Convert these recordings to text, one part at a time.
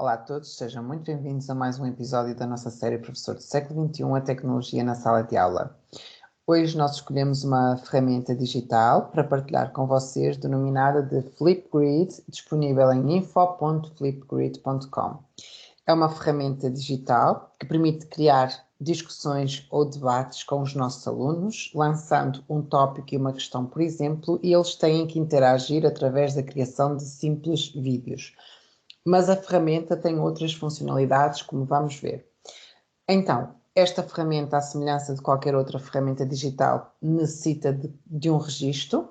Olá a todos, sejam muito bem-vindos a mais um episódio da nossa série Professor do Século XXI, a Tecnologia na Sala de Aula. Hoje nós escolhemos uma ferramenta digital para partilhar com vocês, denominada de Flipgrid, disponível em info.flipgrid.com. É uma ferramenta digital que permite criar discussões ou debates com os nossos alunos, lançando um tópico e uma questão, por exemplo, e eles têm que interagir através da criação de simples vídeos. Mas a ferramenta tem outras funcionalidades, como vamos ver. Então, esta ferramenta, à semelhança de qualquer outra ferramenta digital, necessita de um registro.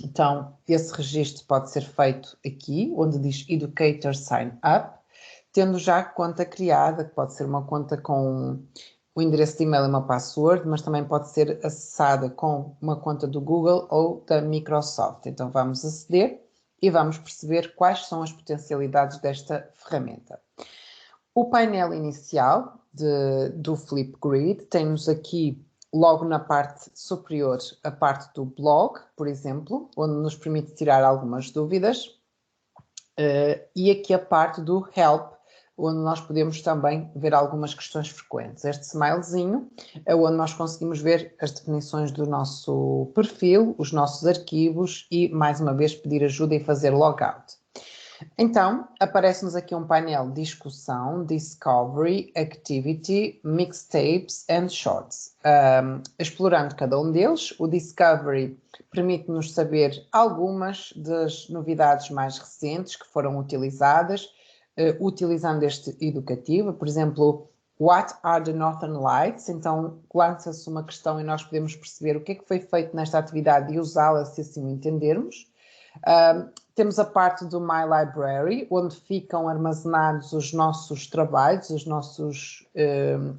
Então, esse registro pode ser feito aqui, onde diz Educator Sign Up, tendo já a conta criada, que pode ser uma conta com o endereço de e-mail e uma password, mas também pode ser acessada com uma conta do Google ou da Microsoft. Então, vamos aceder e vamos perceber quais são as potencialidades desta ferramenta. O painel inicial do Flipgrid tem-nos aqui, logo na parte superior, a parte do blog, por exemplo, onde nos permite tirar algumas dúvidas, e aqui a parte do Help, onde nós podemos também ver algumas questões frequentes. Este smilezinho é onde nós conseguimos ver as definições do nosso perfil, os nossos arquivos e, mais uma vez, pedir ajuda e fazer logout. Então, aparece-nos aqui um painel Discussão, Discovery, Activity, Mixtapes and Shorts. Explorando cada um deles, o Discovery permite-nos saber algumas das novidades mais recentes que foram utilizadas, utilizando este educativo. Por exemplo, What are the Northern Lights? Então, lança-se uma questão e nós podemos perceber o que é que foi feito nesta atividade e usá-la se assim o entendermos. Temos a parte do My Library, onde ficam armazenados os nossos trabalhos,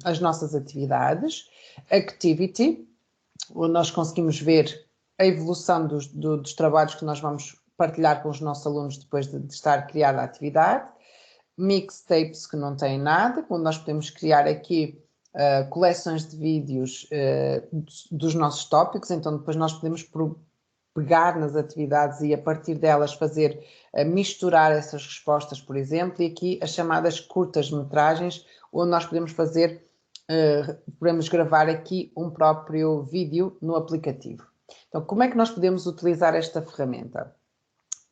as nossas atividades. Activity, onde nós conseguimos ver a evolução dos trabalhos que nós vamos partilhar com os nossos alunos depois de estar criada a atividade. Mixtapes, que não têm nada, onde nós podemos criar aqui coleções de vídeos dos nossos tópicos, então depois nós podemos pegar nas atividades e a partir delas fazer, misturar essas respostas, por exemplo, e aqui as chamadas curtas-metragens, onde nós podemos fazer, podemos gravar aqui um próprio vídeo no aplicativo. Então, como é que nós podemos utilizar esta ferramenta?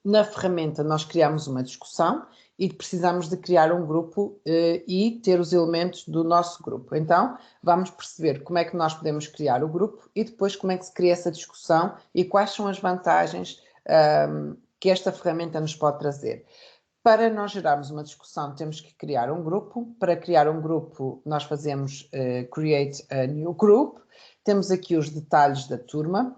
Na ferramenta nós criamos uma discussão e precisamos de criar um grupo e ter os elementos do nosso grupo. Então, vamos perceber como é que nós podemos criar o grupo e depois como é que se cria essa discussão e quais são as vantagens que esta ferramenta nos pode trazer. Para nós gerarmos uma discussão, temos que criar um grupo. Para criar um grupo, nós fazemos Create a New Group. Temos aqui os detalhes da turma.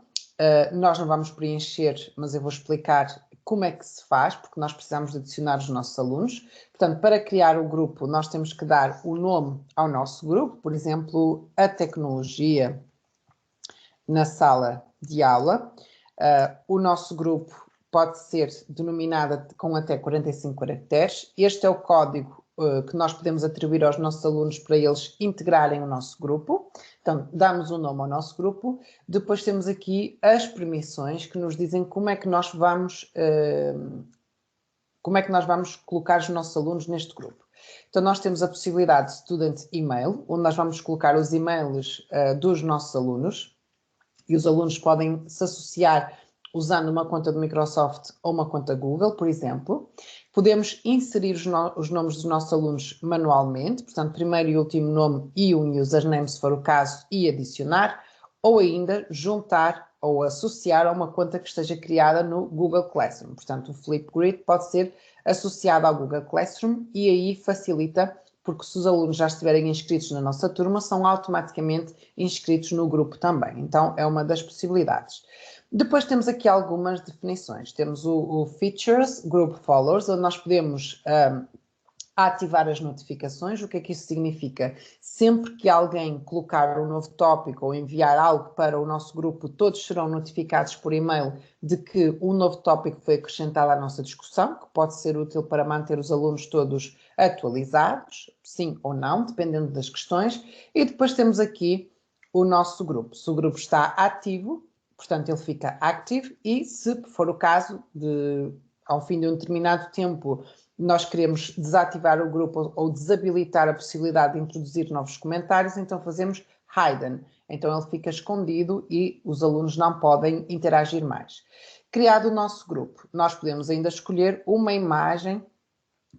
Nós não vamos preencher, mas eu vou explicar como é que se faz, porque nós precisamos de adicionar os nossos alunos. Portanto, para criar o grupo, nós temos que dar o nome ao nosso grupo, por exemplo, a tecnologia na sala de aula. O nosso grupo pode ser denominado com até 45 caracteres. Este é o código que nós podemos atribuir aos nossos alunos para eles integrarem o nosso grupo. Então, damos um nome ao nosso grupo. Depois temos aqui as permissões que nos dizem como é que nós vamos colocar os nossos alunos neste grupo. Então, nós temos a possibilidade de Student Email, onde nós vamos colocar os e-mails dos nossos alunos e os alunos podem se associar usando uma conta do Microsoft ou uma conta Google, por exemplo. Podemos inserir os nomes dos nossos alunos manualmente, portanto, primeiro e último nome e um username, se for o caso, e adicionar, ou ainda juntar ou associar a uma conta que esteja criada no Google Classroom. Portanto, o Flipgrid pode ser associado ao Google Classroom e aí facilita, porque se os alunos já estiverem inscritos na nossa turma, são automaticamente inscritos no grupo também. Então, é uma das possibilidades. Depois temos aqui algumas definições. Temos o Features, Group Followers, onde nós podemos ativar as notificações. O que é que isso significa? Sempre que alguém colocar um novo tópico ou enviar algo para o nosso grupo, todos serão notificados por e-mail de que um novo tópico foi acrescentado à nossa discussão, que pode ser útil para manter os alunos todos atualizados, sim ou não, dependendo das questões. E depois temos aqui o nosso grupo. Se o grupo está ativo, portanto ele fica active, e se for o caso de ao fim de um determinado tempo, nós queremos desativar o grupo ou desabilitar a possibilidade de introduzir novos comentários, então fazemos hidden. Então ele fica escondido e os alunos não podem interagir mais. Criado o nosso grupo, nós podemos ainda escolher uma imagem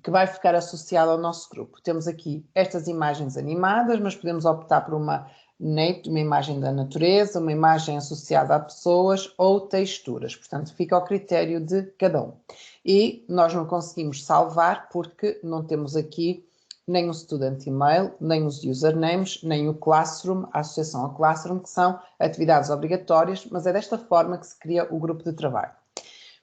que vai ficar associada ao nosso grupo. Temos aqui estas imagens animadas, mas podemos optar por uma imagem da natureza, uma imagem associada a pessoas ou texturas. Portanto, fica ao critério de cada um. E nós não conseguimos salvar porque não temos aqui nem o student email, nem os usernames, nem o Classroom, a associação ao Classroom, que são atividades obrigatórias, mas é desta forma que se cria o grupo de trabalho.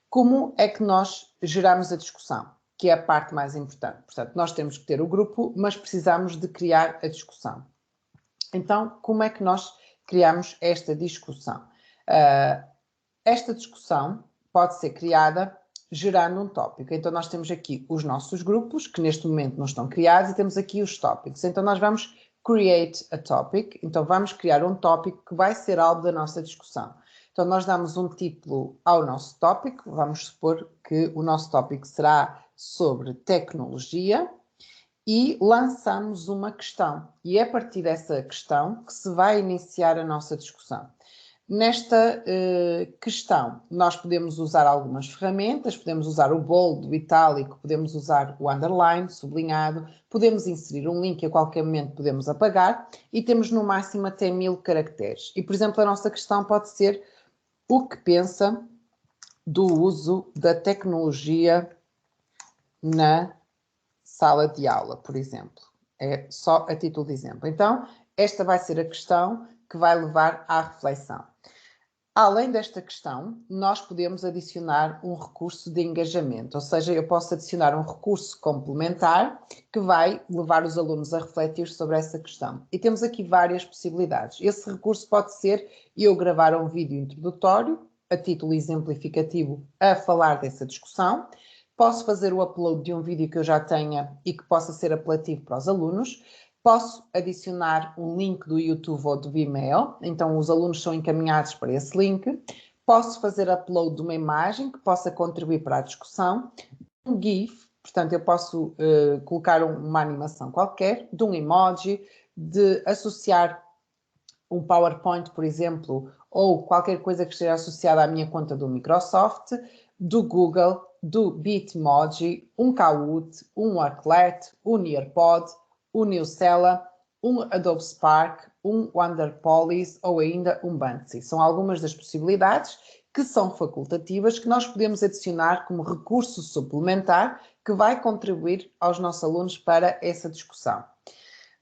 Como é que nós geramos a discussão? Que é a parte mais importante. Portanto, nós temos que ter o grupo, mas precisamos de criar a discussão. Então, como é que nós criamos esta discussão? Esta discussão pode ser criada gerando um tópico. Então, nós temos aqui os nossos grupos, que neste momento não estão criados, e temos aqui os tópicos. Então, nós vamos create a topic. Então, vamos criar um tópico que vai ser alvo da nossa discussão. Então, nós damos um título ao nosso tópico. Vamos supor que o nosso tópico será sobre tecnologia e lançamos uma questão. E é a partir dessa questão que se vai iniciar a nossa discussão. Nesta questão, nós podemos usar algumas ferramentas, podemos usar o bold, o itálico, podemos usar o underline, sublinhado, podemos inserir um link, a qualquer momento podemos apagar e temos no máximo até 1000 caracteres. E, por exemplo, a nossa questão pode ser o que pensa do uso da tecnologia na sala de aula, por exemplo. É só a título de exemplo. Então, esta vai ser a questão que vai levar à reflexão. Além desta questão, nós podemos adicionar um recurso de engajamento, ou seja, eu posso adicionar um recurso complementar que vai levar os alunos a refletir sobre essa questão. E temos aqui várias possibilidades. Esse recurso pode ser eu gravar um vídeo introdutório, a título exemplificativo, a falar dessa discussão. Posso fazer o upload de um vídeo que eu já tenha e que possa ser apelativo para os alunos. Posso adicionar um link do YouTube ou do Vimeo, então os alunos são encaminhados para esse link. Posso fazer upload de uma imagem que possa contribuir para a discussão. Um GIF, portanto eu posso colocar uma animação qualquer, de um emoji, de associar um PowerPoint, por exemplo, ou qualquer coisa que esteja associada à minha conta do Microsoft, do Google, do Bitmoji, um Kahoot, um Worklet, um Nearpod, um Newsela, um Adobe Spark, um Wonderpolis ou ainda um Banksy. São algumas das possibilidades que são facultativas que nós podemos adicionar como recurso suplementar que vai contribuir aos nossos alunos para essa discussão.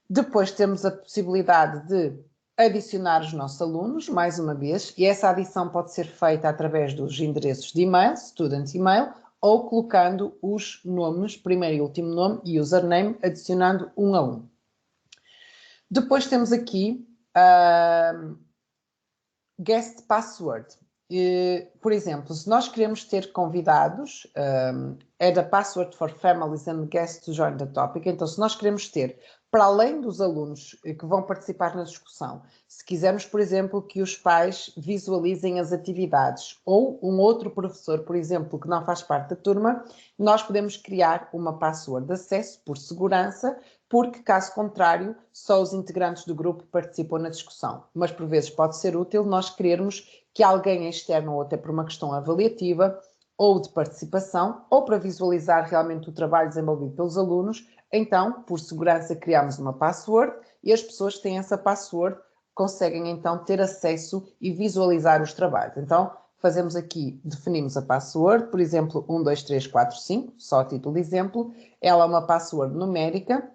Depois temos a possibilidade de adicionar os nossos alunos, mais uma vez, e essa adição pode ser feita através dos endereços de e-mail, student email, ou colocando os nomes, primeiro e último nome e username, adicionando um a um. Depois temos aqui guest password. Por exemplo, se nós queremos ter convidados, add a password for families and guests to join the topic. Então, se nós queremos ter, para além dos alunos que vão participar na discussão, se quisermos, por exemplo, que os pais visualizem as atividades ou um outro professor, por exemplo, que não faz parte da turma, nós podemos criar uma password de acesso por segurança, porque, caso contrário, só os integrantes do grupo participam na discussão. Mas, por vezes, pode ser útil nós querermos que alguém externo, ou até por uma questão avaliativa, ou de participação, ou para visualizar realmente o trabalho desenvolvido pelos alunos, então, por segurança, criamos uma password e as pessoas que têm essa password conseguem, então, ter acesso e visualizar os trabalhos. Então, fazemos aqui, definimos a password, por exemplo, 1, 2, 3, 4, 5, só a título de exemplo. Ela é uma password numérica.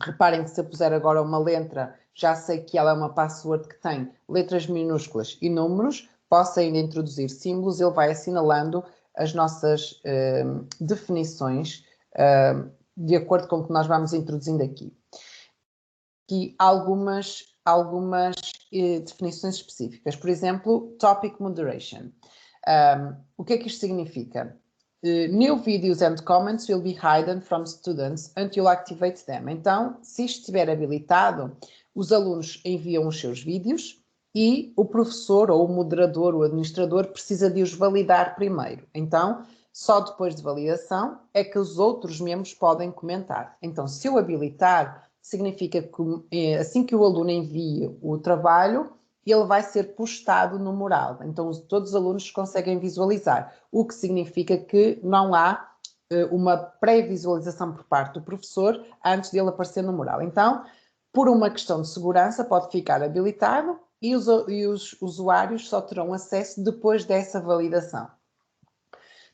Reparem que se eu puser agora uma letra, já sei que ela é uma password que tem letras minúsculas e números. Posso ainda introduzir símbolos, ele vai assinalando as nossas definições de acordo com o que nós vamos introduzindo aqui. Aqui algumas definições específicas. Por exemplo, Topic Moderation. O que é que isto significa? New videos and comments will be hidden from students until you activate them. Então, se isto estiver habilitado, os alunos enviam os seus vídeos e o professor ou o moderador, o administrador, precisa de os validar primeiro. Então, Só depois de validação é que os outros membros podem comentar. Então, se eu habilitar, significa que assim que o aluno envia o trabalho, ele vai ser postado no mural. Então, todos os alunos conseguem visualizar, o que significa que não há uma pré-visualização por parte do professor antes dele aparecer no mural. Então, por uma questão de segurança, pode ficar habilitado e os usuários só terão acesso depois dessa validação.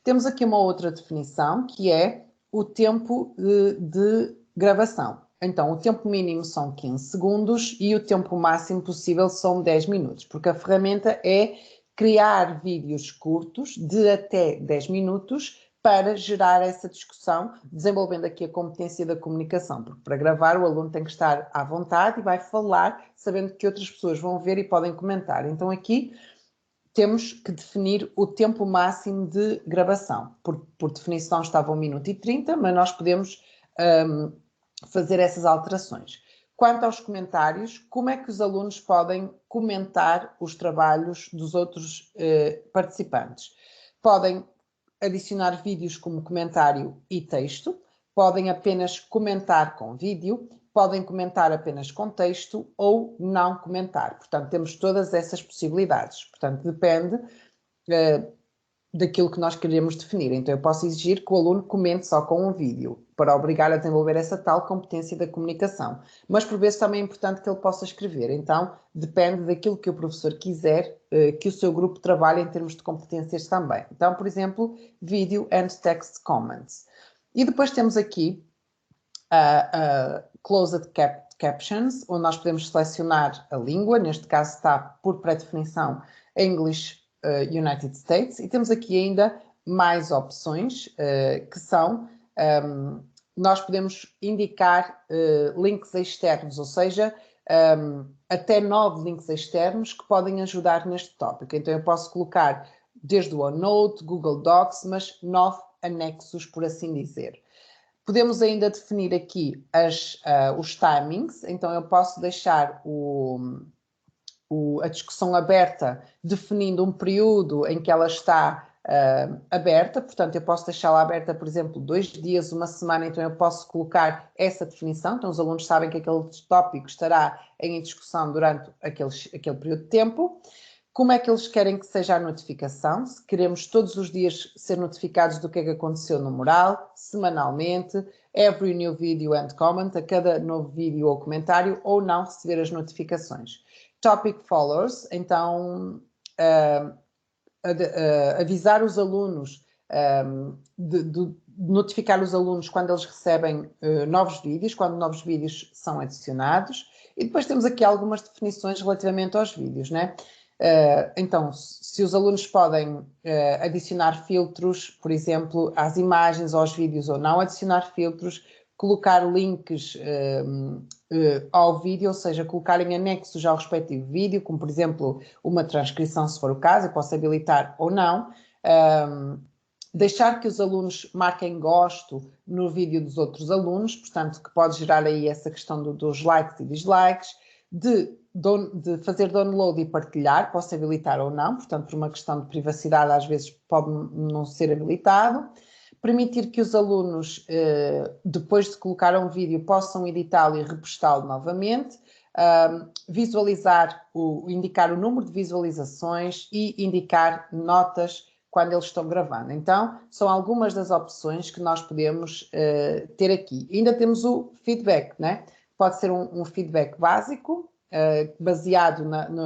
Temos aqui uma outra definição, que é o tempo de gravação. Então, o tempo mínimo são 15 segundos e o tempo máximo possível são 10 minutos, porque a ferramenta é criar vídeos curtos de até 10 minutos para gerar essa discussão, desenvolvendo aqui a competência da comunicação, porque para gravar o aluno tem que estar à vontade e vai falar, sabendo que outras pessoas vão ver e podem comentar. Então aqui temos que definir o tempo máximo de gravação. Por definição estava 1 minuto e 30, mas nós podemos fazer essas alterações. Quanto aos comentários, como é que os alunos podem comentar os trabalhos dos outros participantes? Podem adicionar vídeos como comentário e texto, podem apenas comentar com vídeo, podem comentar apenas com texto ou não comentar. Portanto, temos todas essas possibilidades. Portanto, depende daquilo que nós queremos definir. Então, eu posso exigir que o aluno comente só com um vídeo, para obrigar a desenvolver essa tal competência da comunicação. Mas, por vezes, também é importante que ele possa escrever. Então, depende daquilo que o professor quiser que o seu grupo trabalhe em termos de competências também. Então, por exemplo, Video and Text Comments. E depois temos aqui Closed Captions, onde nós podemos selecionar a língua, neste caso está por pré-definição English United States, e temos aqui ainda mais opções, que são, nós podemos indicar links externos, ou seja, até 9 links externos que podem ajudar neste tópico. Então eu posso colocar desde o OneNote, Google Docs, mas 9 anexos, por assim dizer. Podemos ainda definir aqui os timings, então eu posso deixar a discussão aberta, definindo um período em que ela está aberta, portanto eu posso deixá-la aberta, por exemplo, 2 dias, 1 semana, então eu posso colocar essa definição, então os alunos sabem que aquele tópico estará em discussão durante aquele período de tempo. Como é que eles querem que seja a notificação? Se queremos todos os dias ser notificados do que é que aconteceu no mural, semanalmente, every new video and comment, a cada novo vídeo ou comentário, ou não receber as notificações. Topic followers, então avisar os alunos, notificar os alunos quando eles recebem novos vídeos, quando novos vídeos são adicionados. E depois temos aqui algumas definições relativamente aos vídeos, né? Então, se os alunos podem adicionar filtros, por exemplo, às imagens ou aos vídeos, ou não adicionar filtros, colocar links ao vídeo, ou seja, colocar em anexos ao respectivo vídeo, como por exemplo uma transcrição, se for o caso, eu posso habilitar ou não. Deixar que os alunos marquem gosto no vídeo dos outros alunos, portanto, que pode gerar aí essa questão dos likes e dislikes, de fazer download e partilhar, posso habilitar ou não, portanto, por uma questão de privacidade, às vezes pode não ser habilitado. Permitir que os alunos, depois de colocar um vídeo, possam editá-lo e repostá-lo novamente. Visualizar, indicar o número de visualizações e indicar notas quando eles estão gravando. Então, são algumas das opções que nós podemos ter aqui. Ainda temos o feedback, né? Pode ser um feedback básico, baseado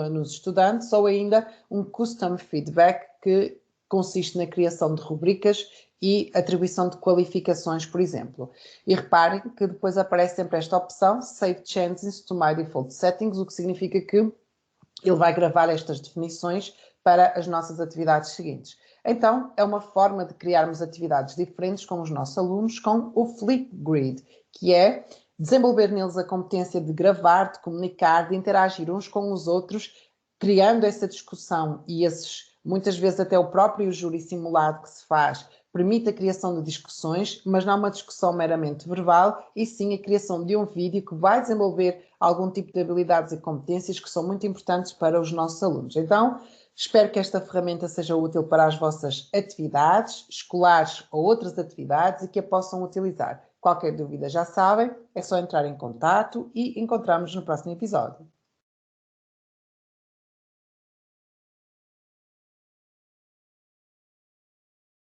nos estudantes, ou ainda um custom feedback, que consiste na criação de rubricas e atribuição de qualificações, por exemplo. E reparem que depois aparece sempre esta opção, Save Changes to my default settings, o que significa que ele vai gravar estas definições para as nossas atividades seguintes. Então, é uma forma de criarmos atividades diferentes com os nossos alunos com o Flipgrid, que é desenvolver neles a competência de gravar, de comunicar, de interagir uns com os outros, criando essa discussão e muitas vezes até o próprio júri simulado que se faz Permite a criação de discussões, mas não uma discussão meramente verbal, e sim a criação de um vídeo que vai desenvolver algum tipo de habilidades e competências que são muito importantes para os nossos alunos. Então, espero que esta ferramenta seja útil para as vossas atividades, escolares ou outras atividades, e que a possam utilizar. Qualquer dúvida já sabem, é só entrar em contato e encontrarmos no próximo episódio.